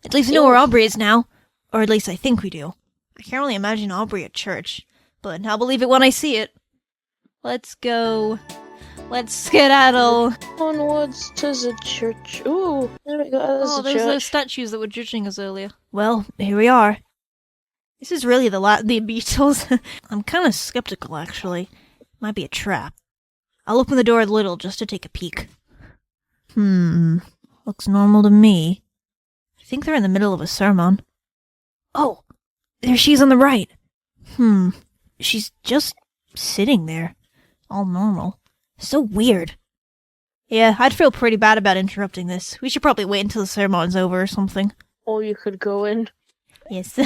At least we know where Aubrey is now. Or at least I think we do. I can't really imagine Aubrey at church, but I'll believe it when I see it. Let's go. Let's skedaddle. Onwards to the church. Ooh, there we go. Oh, those are those statues that were judging us earlier. Well, here we are. This is really the Beatles. I'm kind of skeptical, actually. Might be a trap. I'll open the door a little just to take a peek. Looks normal to me. I think they're in the middle of a sermon. Oh, there she is on the right. She's just sitting there. All normal. So weird. Yeah, I'd feel pretty bad about interrupting this. We should probably wait until the sermon's over or something. Or you could go in. Yes.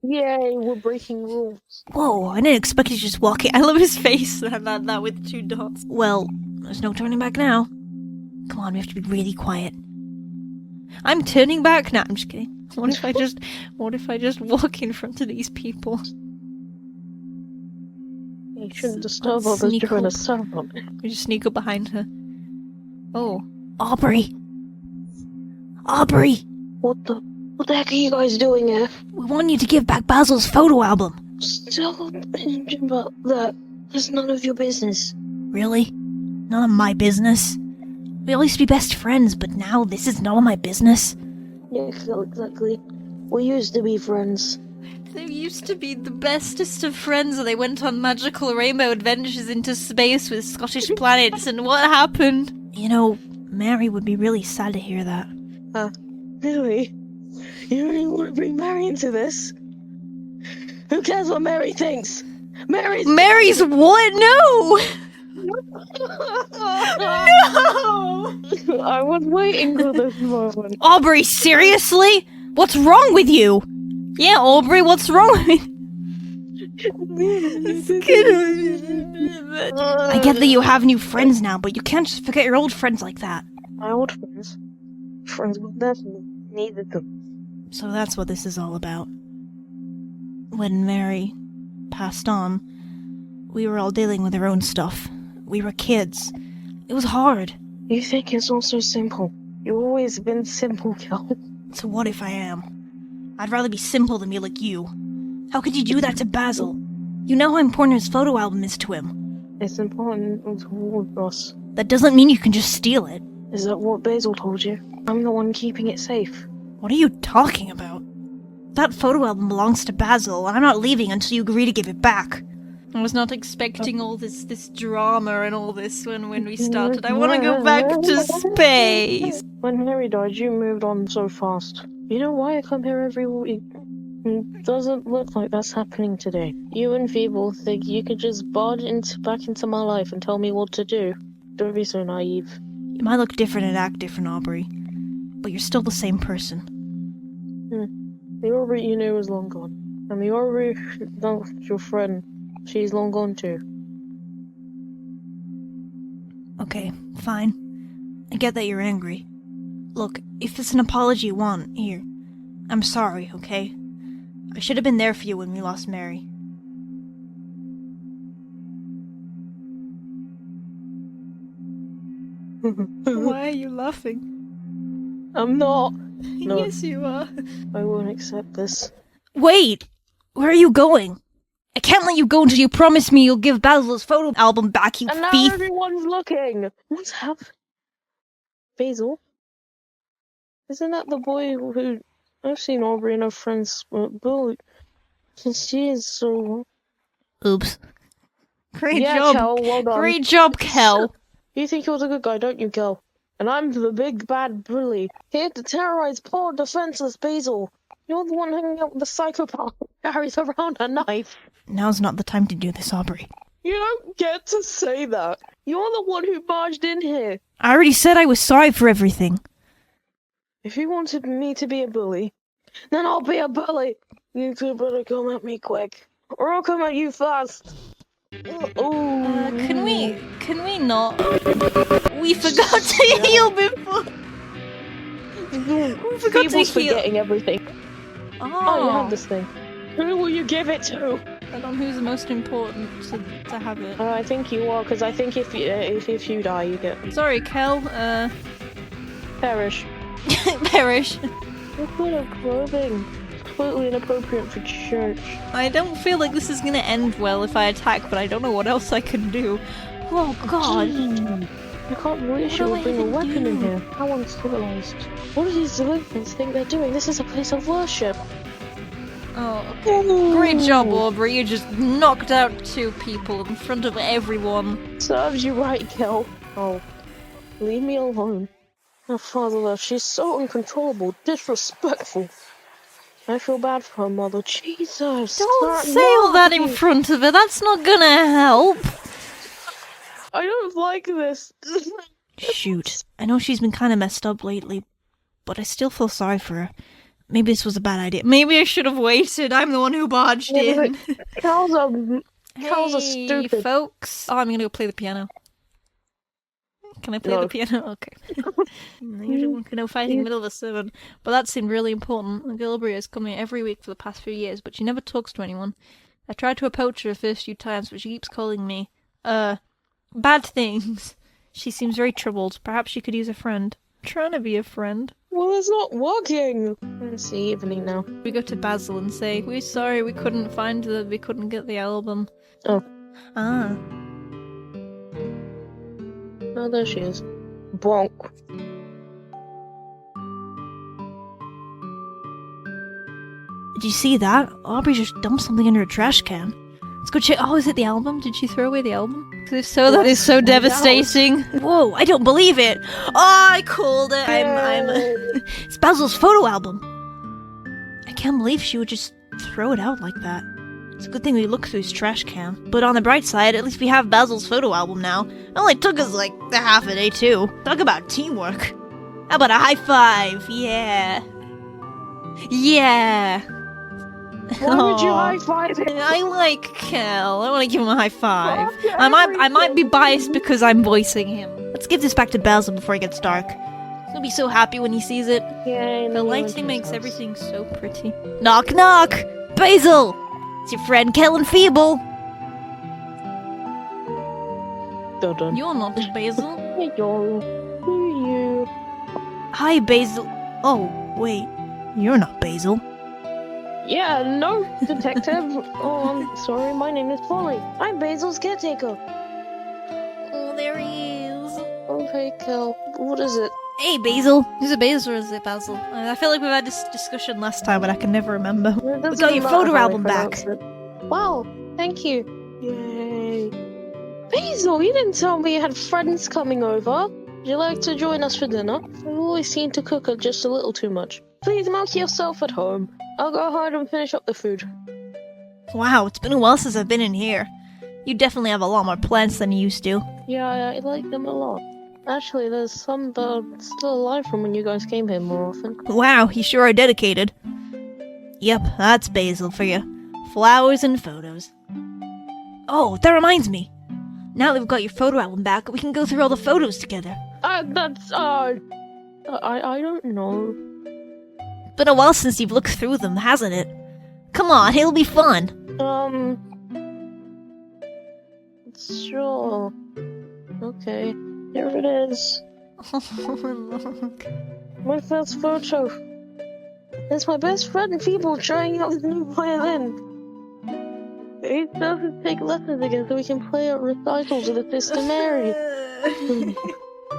Yay, we're breaking rules. Whoa, I didn't expect you to just walk in. I love his face, that with 2 dots. Well, there's no turning back now. Come on, we have to be really quiet. I'm turning back now. I'm just kidding. What if I just walk in front of these people? You shouldn't disturb others during a sermon. We just sneak up behind her. Oh, Aubrey! Aubrey! What the heck are you guys doing here? We want you to give back Basil's photo album. Stop thinking about that. That's none of your business. Really? None of my business? We all used to be best friends, but now this is none of my business? Yeah, exactly. We used to be friends. They used to be the bestest of friends, and they went on magical rainbow adventures into space with Scottish planets, and what happened? You know, Mary would be really sad to hear that. Really? You really want to bring Mary into this? Who cares what Mary thinks? Mary's what? No! No! I was waiting for this moment. Aubrey, seriously? What's wrong with you? Yeah, Aubrey, what's wrong with I get that you have new friends now, but you can't just forget your old friends like that. My old friends? Friends with definitely needed them. So that's what this is all about. When Mary passed on, we were all dealing with our own stuff. We were kids. It was hard. You think it's all so simple. You've always been simple, Kel. So what if I am? I'd rather be simple than be like you. How could you do that to Basil? You know how important his photo album is to him. It's important to all of us. That doesn't mean you can just steal it. Is that what Basil told you? I'm the one keeping it safe. What are you talking about? That photo album belongs to Basil, and I'm not leaving until you agree to give it back. I was not expecting all this drama and all this when we started. I want to go back to space! When Mary died, you moved on so fast. You know why I come here every week? It doesn't look like that's happening today. You and Pheebles think you could just barge back into my life and tell me what to do. Don't be so naive. You might look different and act different, Aubrey, but you're still the same person. The Aubrey you knew is long gone. And the Aubrey that's your friend, she's long gone too. Okay, fine. I get that you're angry. Look, if it's an apology you want, here. I'm sorry, okay? I should have been there for you when we lost Mary. Why are you laughing? I'm not. No. Yes, you are. I won't accept this. Wait! Where are you going? I can't let you go until you promise me you'll give Basil his photo album back, you and now thief! Everyone's looking! What's happening? Basil? Isn't that the boy who... I've seen Aubrey and her friends bully. She is so... Oops. Great yeah, job. Kel, well done. Great job, Kel. You think you're the good guy, don't you, Kel? And I'm the big bad bully, here to terrorize poor defenseless Basil. You're the one hanging out with the psychopath who carries around a knife. Now's not the time to do this, Aubrey. You don't get to say that. You're the one who barged in here. I already said I was sorry for everything. If you wanted me to be a bully, then I'll be a bully. You two better come at me quick, or I'll come at you fast. Can we not? We forgot to heal before. We forgot to heal. Forgetting everything. Oh, you have this thing. Who will you give it to? I don't know who's the most important to have it. I think you are, because I think if you die, you get. Sorry, Kel. Perish. Perish. What kind of clothing? Completely inappropriate for church. I don't feel like this is gonna end well if I attack, but I don't know what else I can do. Oh god. I can't believe she would bring a weapon in here. How uncivilized. What do these delinquents think they're doing? This is a place of worship. Oh, okay. Great job, Aubrey. You just knocked out 2 people in front of everyone. Serves you right, Kel. Oh, leave me alone. Her father left. She's so uncontrollable, disrespectful. I feel bad for her mother. Jesus. Don't say all that in front of her. That's not gonna help. I don't like this. Shoot. I know she's been kind of messed up lately, but I still feel sorry for her. Maybe this was a bad idea. Maybe I should have waited. I'm the one who barged in. Cows are stupid. Folks. Oh, I'm gonna go play the piano. Can I play the piano? Okay. Usually one can know fighting in the middle of a sermon, but that seemed really important. The girl Bria is coming every week for the past few years, but she never talks to anyone. I tried to approach her the first few times, but she keeps calling me, bad things. She seems very troubled. Perhaps she could use a friend. I'm trying to be a friend. Well, it's not working. It's the evening now. We go to Basil and say, we're sorry we couldn't get the album. Oh. Ah. Oh, there she is. Bonk. Did you see that? Aubrey just dumped something under a trash can. Let's go check. Oh, is it the album? Did she throw away the album? Because if so, that is so devastating. Whoa, I don't believe it. Oh, I called it. It's Basil's photo album. I can't believe she would just throw it out like that. It's a good thing we looked through his trash can. But on the bright side, at least we have Basil's photo album now. It only took us like a half a day too. Talk about teamwork. How about a high five? Yeah. Yeah. Why would you high five him? I like Kel. I want to give him a high five. I might be biased because I'm voicing him. Let's give this back to Basil before it gets dark. He'll be so happy when he sees it. Yeah, the lighting makes everything so pretty. Knock knock! Basil! It's your friend Kel and Pheeble. Dun. You're not Basil. Hey, yo. Who are you? Hi, Basil. Oh, wait. You're not Basil. Yeah, no, detective. Oh, I'm sorry, my name is Polly. I'm Basil's caretaker. Oh, there he is. Oh, hey, Kel. What is it? Hey, Basil. Is it Basil or is it Basil? I feel like we've had this discussion last time, but I can never remember. We got your photo album back. Wow, thank you. Yay. Basil, you didn't tell me you had friends coming over. Would you like to join us for dinner? I've always seemed to cook just a little too much. Please make yourself at home. I'll go hide and finish up the food. Wow, it's been a while since I've been in here. You definitely have a lot more plants than you used to. Yeah, I like them a lot. Actually, there's some that are still alive from when you guys came here more often. Wow, you sure are dedicated. Yep, that's Basil for you. Flowers and photos. Oh, that reminds me. Now that we've got your photo album back, we can go through all the photos together. I don't know. Been a while since you've looked through them, hasn't it? Come on, it'll be fun. Sure. Okay, here it is. Look. My first photo. It's my best friend Pheebles trying out his new violin. He doesn't take lessons again so we can play at recitals with his sister Mary.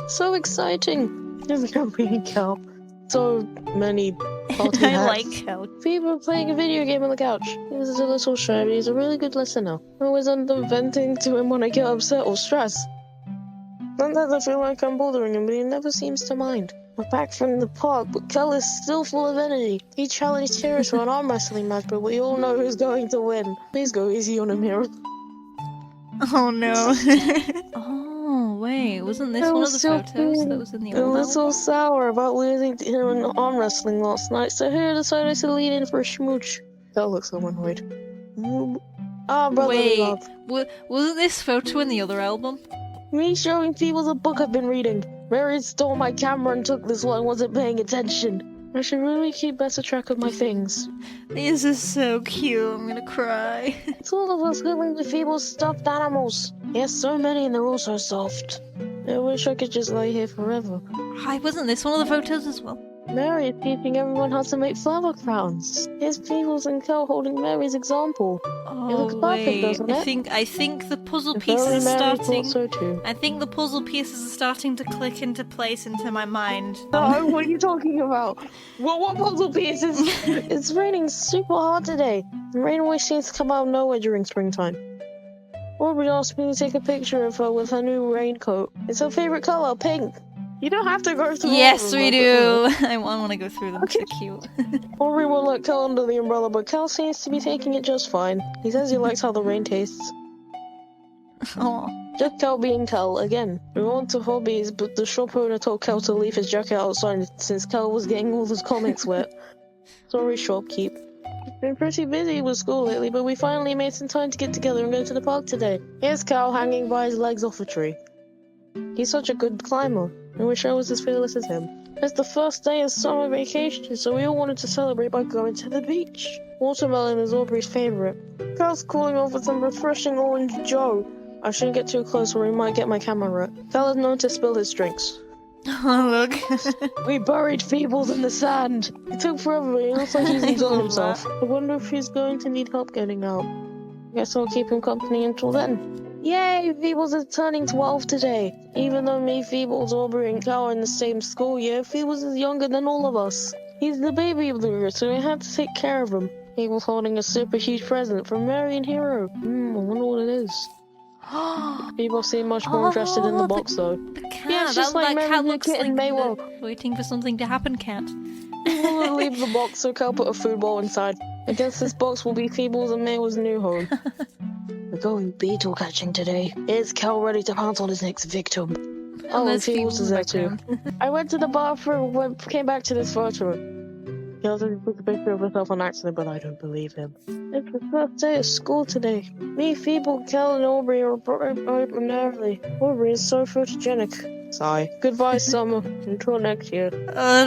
So exciting. There's no being Kel. So many party I hats. like Kel. People playing a video game on the couch. He's a little shy, but he's a really good listener. I always end up venting to him when I get upset or stressed. Sometimes I feel like I'm bothering him, but he never seems to mind. We're back from the park, but Kel is still full of energy. He challenged Tira to an arm wrestling match, but we all know who's going to win. Please go easy on him, Hero. Oh no. Oh, wait, wasn't this one of the photos that was in the old album? I was so sour about losing to him in arm wrestling last night, so here I decided to lead in for a schmooch. Kel looks so annoyed. Brotherly wait, love. Wasn't this photo in the other album? Me showing people the book I've been reading. Mary stole my camera and took this one, wasn't paying attention. I should really keep better track of my things. This is so cute, I'm gonna cry. It's all of us living with Pheebles' stuffed animals. Yes, so many and they're all so soft. I wish I could just lay here forever. Hi, wasn't this one of the photos as well? Mary is teaching everyone how to make flower crowns. Here's Pheebles and Kel holding Mary's example. It looks perfect, doesn't it? I think the puzzle If pieces only are Mary starting. thought so too. I think the puzzle pieces are starting to click into place into my mind. No, what are you talking about? What puzzle pieces? It's raining super hard today. The rain always seems to come out of nowhere during springtime. Aubrey asked me to take a picture of her with her new raincoat. It's her favorite color, pink. You don't have to go through all Yes, of them, we but- do. I want to go through them. Okay. They're cute. Aubrey will let Cal under the umbrella, but Cal seems to be taking it just fine. He says he likes how the rain tastes. Oh. Just Cal being Cal again. We were on to hobbies, but the shop owner told Cal to leave his jacket outside since Cal was getting all his comics wet. Sorry, shopkeep. We've been pretty busy with school lately, but we finally made some time to get together and go to the park today. Here's Cal hanging by his legs off a tree. He's such a good climber. I wish I was as fearless as him. It's the first day of summer vacation, so we all wanted to celebrate by going to the beach. Watermelon is Aubrey's favorite. Cal's cooling off with some refreshing orange Joe. I shouldn't get too close or he might get my camera wet. Cal is known to spill his drinks. Oh, look. We buried Pheebles in the sand. It took forever, but he looks like he's I enjoying love himself. I wonder if he's going to need help getting out. Guess I'll keep him company until then. Yay! Pheebles is turning 12 today. Even though me, Pheebles, Aubrey, and Cal are in the same school year, Pheebles is younger than all of us. He's the baby of the group, so we had to take care of him. He was holding a super huge present from Mary and Hero. I wonder what it is. People seem much more interested in the box, though. The cat. Yeah, it's just like that cat Mary the looks kitten like Maywell. waiting for something to happen, cat. We'll leave the box so Cal put a food bowl inside. I guess this box will be Pheebles and Maywell's new home. We're going beetle catching today. Is Cal ready to pounce on his next victim? Oh, and there's Pheebles is there too. background. I went to the bathroom came back to this photo. He also took a picture of himself on accident, but I don't believe him. It's the first day of school today. Me, Pheeble, Cal, and Aubrey are bright and early. Aubrey is so photogenic. Sigh. Goodbye, summer. Until next year. Oh,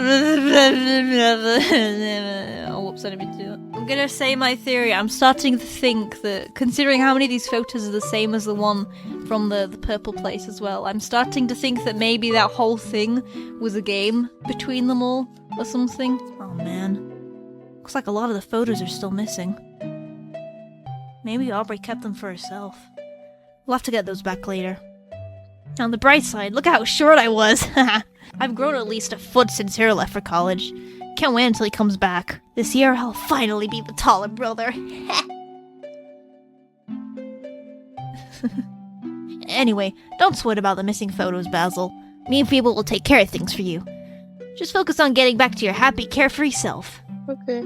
whoops, I didn't mean to do that. I'm gonna say my theory. I'm starting to think that, considering how many of these photos are the same as the one from the purple place as well, I'm starting to think that maybe that whole thing was a game between them all, or something. Oh man. Looks like a lot of the photos are still missing. Maybe Aubrey kept them for herself. We'll have to get those back later. On the bright side, look how short I was! I've grown at least a foot since Hero left for college. Can't wait until he comes back. This year, I'll finally be the taller brother. Anyway, don't sweat about the missing photos, Basil. Me and Pheeble will take care of things for you. Just focus on getting back to your happy, carefree self. Okay.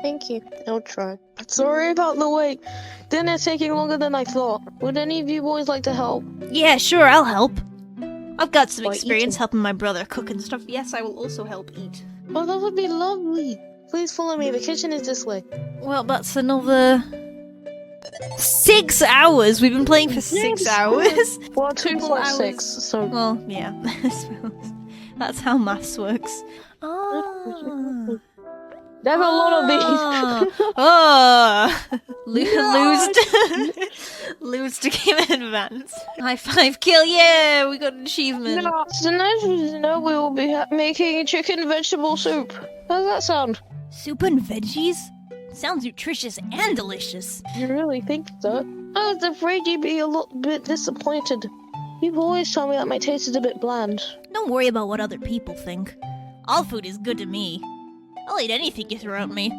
Thank you. I'll try. Sorry about the wait. Dinner's taking longer than I thought. Would any of you boys like to help? Yeah, sure, I'll help. I've got some By experience eating. helping my brother cook and stuff. Yes, I will also help eat. Oh, that would be lovely. Please follow me. The kitchen is this way. Well, that's another 6 hours. We've been playing for 6 Yes. hours. Well, 2 Couple plus hours. 6, so... Well, yeah, I suppose. That's how maths works. Ah. There's a lot of these. Oh! Yes! Lose to game advance. High five kill, yeah! We got an achievement. No, tonight we will be making chicken vegetable soup. How does that sound? Soup and veggies? Sounds nutritious and delicious. You really think so? I was afraid you'd be a little bit disappointed. You've always told me that my taste is a bit bland. Don't worry about what other people think. All food is good to me. I'll eat anything you throw at me.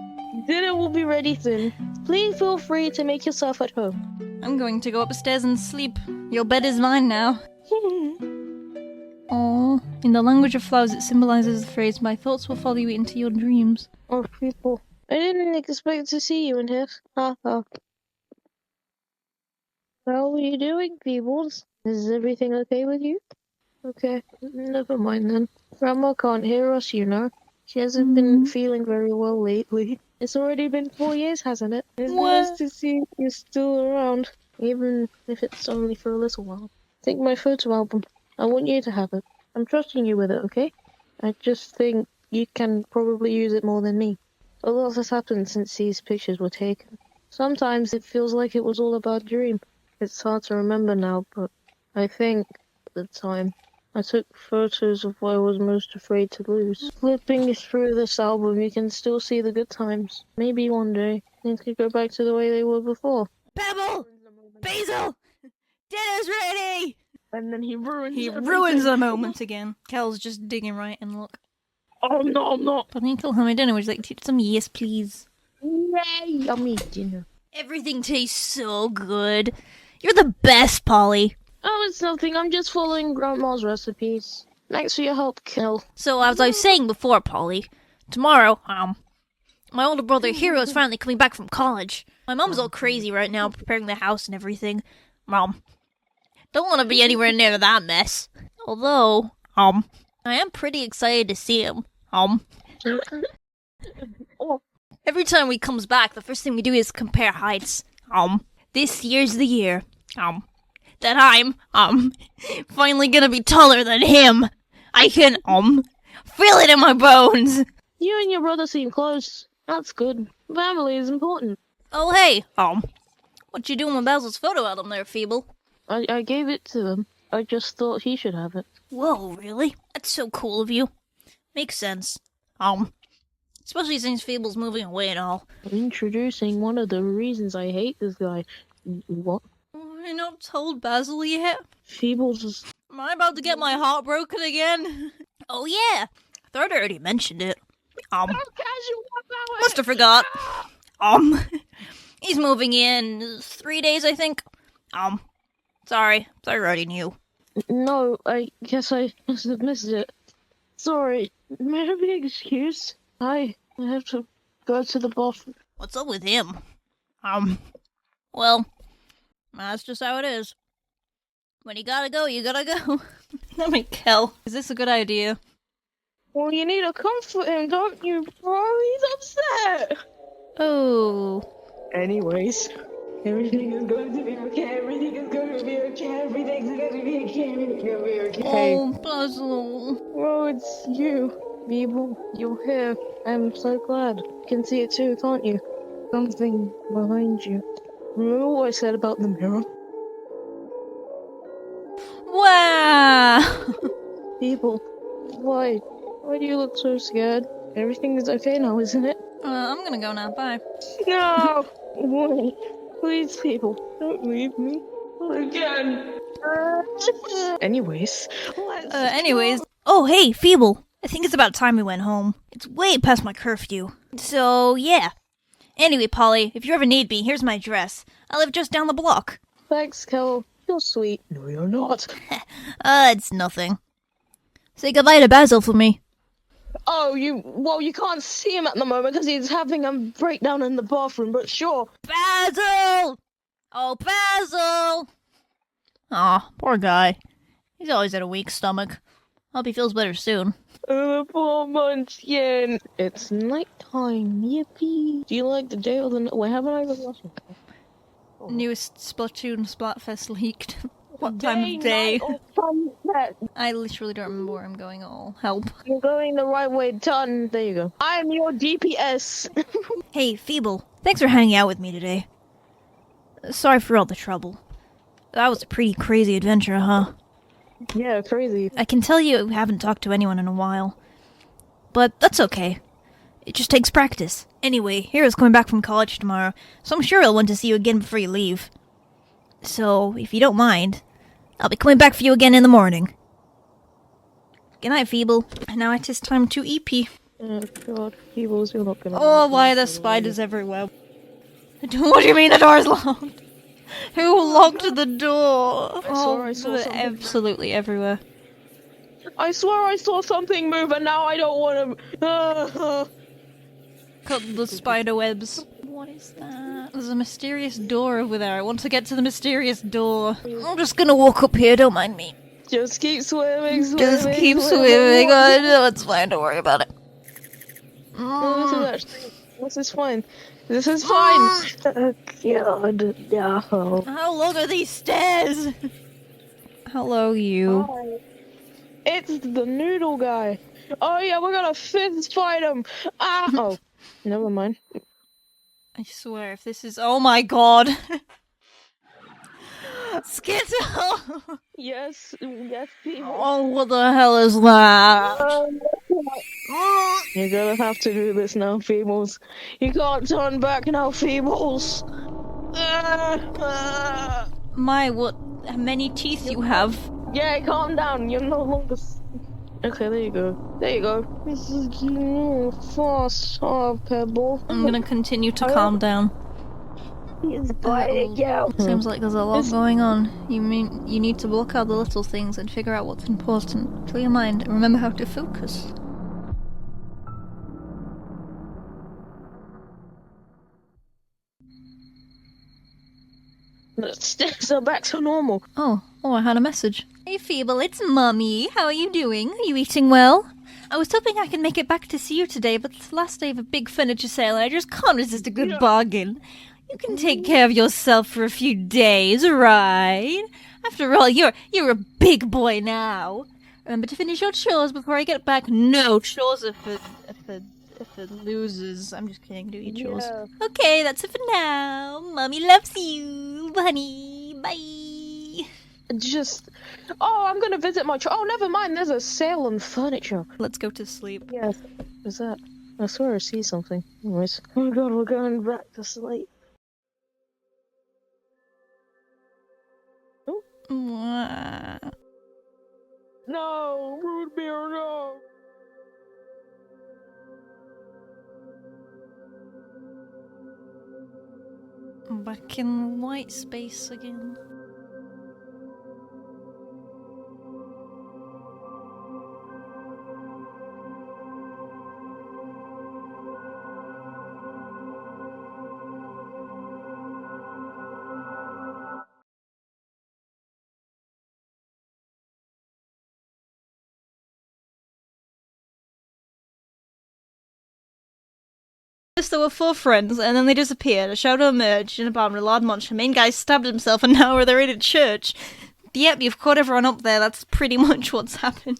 Dinner will be ready soon. Please feel free to make yourself at home. I'm going to go upstairs and sleep. Your bed is mine now. Oh, in the language of flowers, it symbolizes the phrase, "My thoughts will follow you into your dreams." Oh, people. I didn't expect to see you in here. Haha. How are you doing, Pheebles? Is everything okay with you? Okay, never mind then. Grandma can't hear us, you know. She hasn't been feeling very well lately. It's already been 4 years, hasn't it? It's nice to see you're still around, even if it's only for a little while. Take my photo album. I want you to have it. I'm trusting you with it, okay? I just think you can probably use it more than me. A lot has happened since these pictures were taken. Sometimes it feels like it was all about a dream. It's hard to remember now, but I think at the time I took photos of what I was most afraid to lose. Flipping through this album, you can still see the good times. Maybe one day things could go back to the way they were before. Pebble! Basil! Dinner's ready! And then he ruins He everything. ruins the moment again. Kel's just digging right and look. Oh no, I'm not. But I need to have my dinner. Would you like to eat some? Yes, please. Yay, yummy dinner. Everything tastes so good. You're the best, Polly. Oh, it's nothing. I'm just following Grandma's recipes. Thanks for your help, Kel. So, as I was saying before, Polly, tomorrow, my older brother Hero is finally coming back from college. My mom's all crazy right now, preparing the house and everything. Don't want to be anywhere near that mess. Although, I am pretty excited to see him. Every time he comes back, the first thing we do is compare heights. This year's the year, that I'm, finally gonna be taller than him. I can, feel it in my bones. You and your brother seem close. That's good. Family is important. Oh, hey, what you doing with Basil's photo album there, Pheeble? I gave it to him. I just thought he should have it. Whoa, really? That's so cool of you. Makes sense. Especially since Pheeble's moving away and all. Introducing one of the reasons I hate this guy. What? I not told Basil yet. Pheebles is... Am I about to get my heart broken again? Oh yeah, I thought I already mentioned it. Must have forgot. He's moving in 3 days, I think. Sorry, I already knew. No, I guess I must have missed it. Sorry, may I be excused? I have to go to the bathroom. What's up with him? Well, that's just how it is. When you gotta go, you gotta go. Let me Kel. Is this a good idea? Well, you need to comfort him, don't you, bro? He's upset. Oh. Anyways, everything is going to be okay. Everything is going to be okay. Everything's going to be okay. Everything's going to be okay. Oh, Basil. Oh, it's you, Pheeble. You're here. I'm so glad. You can see it too, can't you? Something behind you. Remember what I said about the mirror? Wow. Pheeble, why? Why do you look so scared? Everything is okay now, isn't it? I'm gonna go now. Bye. No! Wait. Please, Pheeble, don't leave me. Again. Anyways. Anyways. Oh, hey, Pheeble. I think it's about time we went home. It's way past my curfew. So, yeah. Anyway, Polly, if you ever need me, here's my address. I live just down the block. Thanks, Kel. You're sweet. No, you're not. It's nothing. Say goodbye to Basil for me. Oh, you can't see him at the moment because he's having a breakdown in the bathroom, but sure. Basil! Oh, Basil! Aw, poor guy. He's always had a weak stomach. Hope he feels better soon. The poor munchkin. It's nighttime. Yippee. Do you like the day or the night? Wait, haven't I been watching? Oh. Newest Splatoon Splatfest leaked. What time of day? I literally don't remember where I'm going at all. Help. You're going the right way, done. There you go. I'm your DPS. Hey, Pheeble. Thanks for hanging out with me today. Sorry for all the trouble. That was a pretty crazy adventure, huh? Yeah, crazy. I can tell you haven't talked to anyone in a while. But that's okay. It just takes practice. Anyway, Hero's coming back from college tomorrow, so I'm sure he'll want to see you again before you leave. So, if you don't mind, I'll be coming back for you again in the morning. Good night, Pheeble. Now it is time to EP. Oh god, Pheebles, you're not gonna... Oh, why are there spiders everywhere? What do you mean the door's locked? Who locked the door? I saw something. Absolutely everywhere. I swear I saw something move and now I don't want to... Cut the spider webs. What is that? There's a mysterious door over there. I want to get to the mysterious door. I'm just gonna walk up here, don't mind me. Just keep swimming. Just keep swimming. I know it's fine, don't worry about it. This is fine. This is fine. Oh, God, no. How long are these stairs? Hello, you. Hi. It's the noodle guy. Oh yeah, we're gonna fist fight him. Ah! Oh, never mind. I swear, if this is... Oh my god. Skittle! Yes, Pheebles. Oh, what the hell is that? You're gonna have to do this now, Pheebles. You can't turn back now, Pheebles. My, what many teeth you have. Yeah, calm down. You're no longer. Okay, there you go. There you go. This is fast, Pebble. I'm gonna continue to calm down. He's biting you. Seems like there's a lot going on. You mean you need to block out the little things and figure out what's important. Clear your mind and remember how to focus. So back to normal. Oh, I had a message. Hey Pheeble, it's Mummy. How are you doing? Are you eating well? I was hoping I could make it back to see you today, but it's the last day of a big furniture sale and I just can't resist a good bargain. You can take care of yourself for a few days, right? After all, you're a big boy now. Remember to finish your chores before I get back. No, chores are for losers. I'm just kidding, do your chores. Yeah. Okay, that's it for now. Mommy loves you, honey. Bye. I'm gonna visit my oh, never mind, there's a sale on furniture. Let's go to sleep. Yes. Is that? I swear I see something. Anyways. Oh my god, we're going back to sleep. Oh. Mwah. No, root beer, no. Back in white space again. There were 4 friends, and then they disappeared. A shadow emerged in a barn with a loud munch. The main guy stabbed himself, and now they're in a church. Yep, you've caught everyone up there. That's pretty much what's happened.